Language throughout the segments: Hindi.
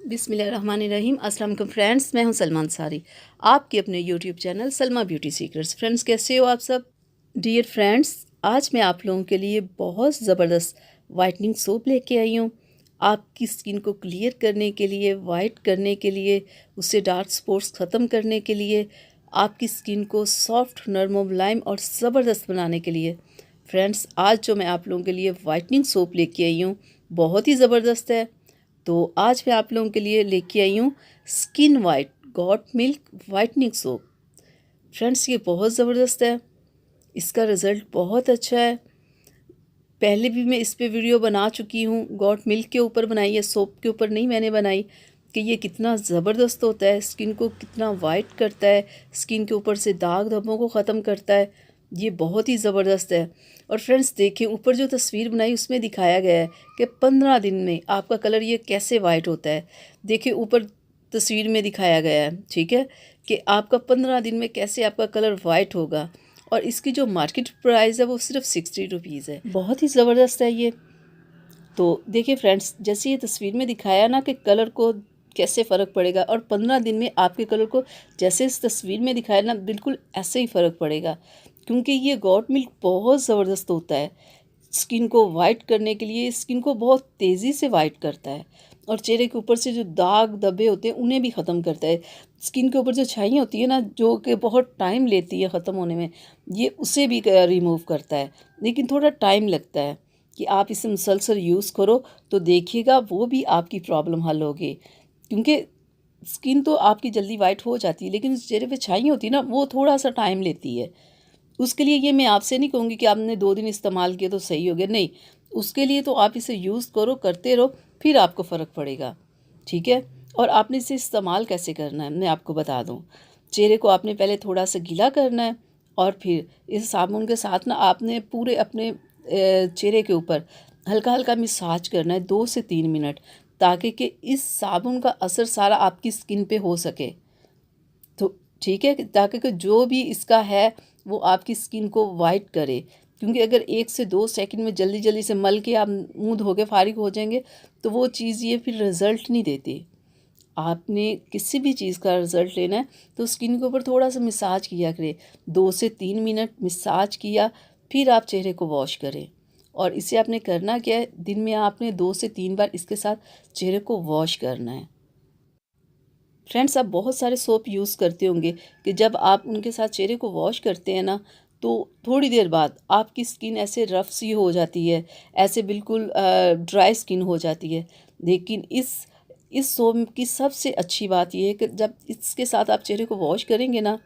बिस्मिल्लाहिर्रहमानिर्रहीम। अस्सलाम वालेकुम फ्रेंड्स, मैं हूं सलमा अंसारी, आपके अपने YouTube channel Salma beauty secrets. Friends, कैसे हो आप सब? डियर फ्रेंड्स, आज मैं आप लोगों के लिए बहुत ज़बरदस्त वाइटनिंग सोप लेके आई हूँ। आपकी स्किन को क्लियर करने के लिए, वाइट करने के लिए, उससे डार्क स्पॉट्स ख़त्म करने के लिए, आपकी स्किन को सॉफ्ट, नरम, मुलायम और ज़बरदस्त बनाने के लिए। फ्रेंड्स, आज जो मैं आप लोगों के लिए वाइटनिंग सोप लेके आई हूँ बहुत ही ज़बरदस्त है। तो आज मैं आप लोगों के लिए लेके आई हूँ skin white got milk whitening soap. Friends, ये बहुत ज़बरदस्त है, इसका रिज़ल्ट बहुत अच्छा है। पहले भी मैं इस पे वीडियो बना चुकी हूँ, गॉट मिल्क के ऊपर बनाई है, सोप के ऊपर नहीं मैंने बनाई, कि ये कितना ज़बरदस्त होता है, स्किन को कितना वाइट करता है, स्किन के ऊपर से दाग धब्बों को ख़त्म करता है। ये बहुत ही ज़बरदस्त है। और फ्रेंड्स, देखिए ऊपर जो तस्वीर बनाई उसमें दिखाया गया है कि 15 दिन में आपका कलर ये कैसे वाइट होता है। देखिए ऊपर तस्वीर में दिखाया गया है, ठीक है, कि आपका 15 दिन में कैसे आपका कलर वाइट होगा। और इसकी जो मार्केट प्राइस है वो सिर्फ 60 रुपीज़ है। बहुत ही ज़बरदस्त है ये। तो देखिए फ्रेंड्स, जैसे ये तस्वीर में दिखाया ना कि कलर को कैसे फ़र्क पड़ेगा, और 15 दिन में आपके कलर को जैसे इस तस्वीर में दिखाया ना बिल्कुल ऐसे ही फ़र्क पड़ेगा, क्योंकि ये गॉट मिल्क बहुत ज़बरदस्त होता है। स्किन को वाइट करने के लिए, स्किन को बहुत तेज़ी से वाइट करता है, और चेहरे के ऊपर से जो दाग धब्बे होते हैं उन्हें भी ख़त्म करता है। स्किन के ऊपर जो छाइयाँ होती है ना, जो कि बहुत टाइम लेती है ख़त्म होने में, ये उसे भी रिमूव करता है, लेकिन थोड़ा टाइम लगता है। कि आप इसे मुसलसल यूज़ करो तो देखिएगा वो भी आपकी प्रॉब्लम हल होगी, क्योंकि स्किन तो आपकी जल्दी वाइट हो जाती है, लेकिन चेहरे पे छाई होती है ना, वो थोड़ा सा टाइम लेती है। उसके लिए ये मैं आपसे नहीं कहूँगी कि आपने 2 दिन इस्तेमाल किया तो सही हो गया, नहीं। उसके लिए तो आप इसे यूज़ करो, करते रहो, फिर आपको फ़र्क पड़ेगा, ठीक है। और आपने इसे इस्तेमाल कैसे करना है मैं आपको बता दूँ। चेहरे को आपने पहले थोड़ा सा गीला करना है, और फिर इस साबुन के साथ ना आपने पूरे अपने चेहरे के ऊपर हल्का हल्का मसाज करना है 2 से 3 मिनट, ताकि कि इस साबुन का असर सारा आपकी स्किन पे हो सके। तो ठीक है, ताकि कि जो भी इसका है वो आपकी स्किन को वाइट करे। क्योंकि अगर 1 से 2 सेकंड में जल्दी जल्दी से मल के आप मुंह धो के फारिग हो जाएंगे तो वो चीज़ ये फिर रिज़ल्ट नहीं देती। आपने किसी भी चीज़ का रिज़ल्ट लेना है तो स्किन के ऊपर थोड़ा सा मसाज किया करें, 2 से 3 मिनट मसाज किया, फिर आप चेहरे को वॉश करें। और इसे आपने करना क्या है, दिन में आपने 2 से 3 बार इसके साथ चेहरे को वॉश करना है। फ्रेंड्स, आप बहुत सारे सोप यूज़ करते होंगे कि जब आप उनके साथ चेहरे को वॉश करते हैं ना, तो थोड़ी देर बाद आपकी स्किन ऐसे रफ सी हो जाती है, ऐसे बिल्कुल ड्राई स्किन हो जाती है। लेकिन इस सोप की सबसे अच्छी बात यह है कि जब इसके साथ आप चेहरे को वॉश करेंगे ना,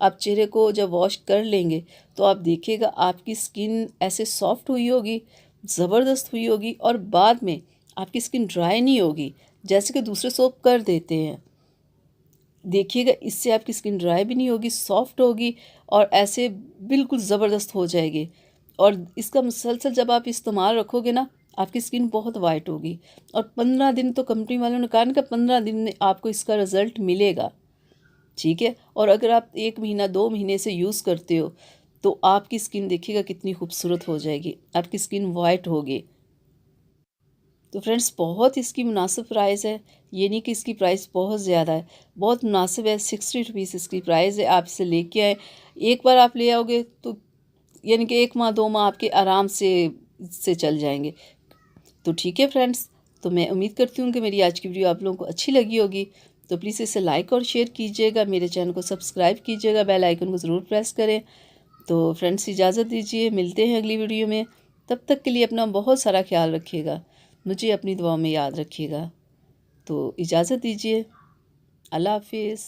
आप चेहरे को जब वॉश कर लेंगे तो आप देखिएगा आपकी स्किन ऐसे सॉफ्ट हुई होगी, ज़बरदस्त हुई होगी, और बाद में आपकी स्किन ड्राई नहीं होगी जैसे कि दूसरे सोप कर देते हैं। देखिएगा इससे आपकी स्किन ड्राई भी नहीं होगी, सॉफ्ट होगी, और ऐसे बिल्कुल ज़बरदस्त हो जाएगी। और इसका मुसलसल जब आप इस्तेमाल रखोगे ना, आपकी स्किन बहुत वाइट होगी। और 15 दिन तो कंपनी वालों ने कहा ना कि 15 दिन में आपको इसका रिज़ल्ट मिलेगा, ठीक है। और अगर आप 1 महीना 2 महीने से यूज़ करते हो तो आपकी स्किन देखिएगा कितनी खूबसूरत हो जाएगी, आपकी स्किन वाइट होगी। तो फ्रेंड्स, बहुत इसकी मुनासिब प्राइस है, ये नहीं कि इसकी प्राइस बहुत ज़्यादा है, बहुत मुनासिब है। 60 रुपीज़ इसकी प्राइस है। आप इसे लेके आए, एक बार आप ले आओगे तो यानी कि 1 माह 2 माह आपके आराम से चल जाएंगे। तो ठीक है फ्रेंड्स, तो मैं उम्मीद करती हूँ कि मेरी आज की वीडियो आप लोगों को अच्छी लगी होगी। तो प्लीज़ इसे लाइक और शेयर कीजिएगा, मेरे चैनल को सब्सक्राइब कीजिएगा, बेल आइकन को ज़रूर प्रेस करें। तो फ्रेंड्स, इजाज़त दीजिए, मिलते हैं अगली वीडियो में। तब तक के लिए अपना बहुत सारा ख्याल रखिएगा, मुझे अपनी दुआ में याद रखिएगा। तो इजाज़त दीजिए, अल्लाह हाफिज़।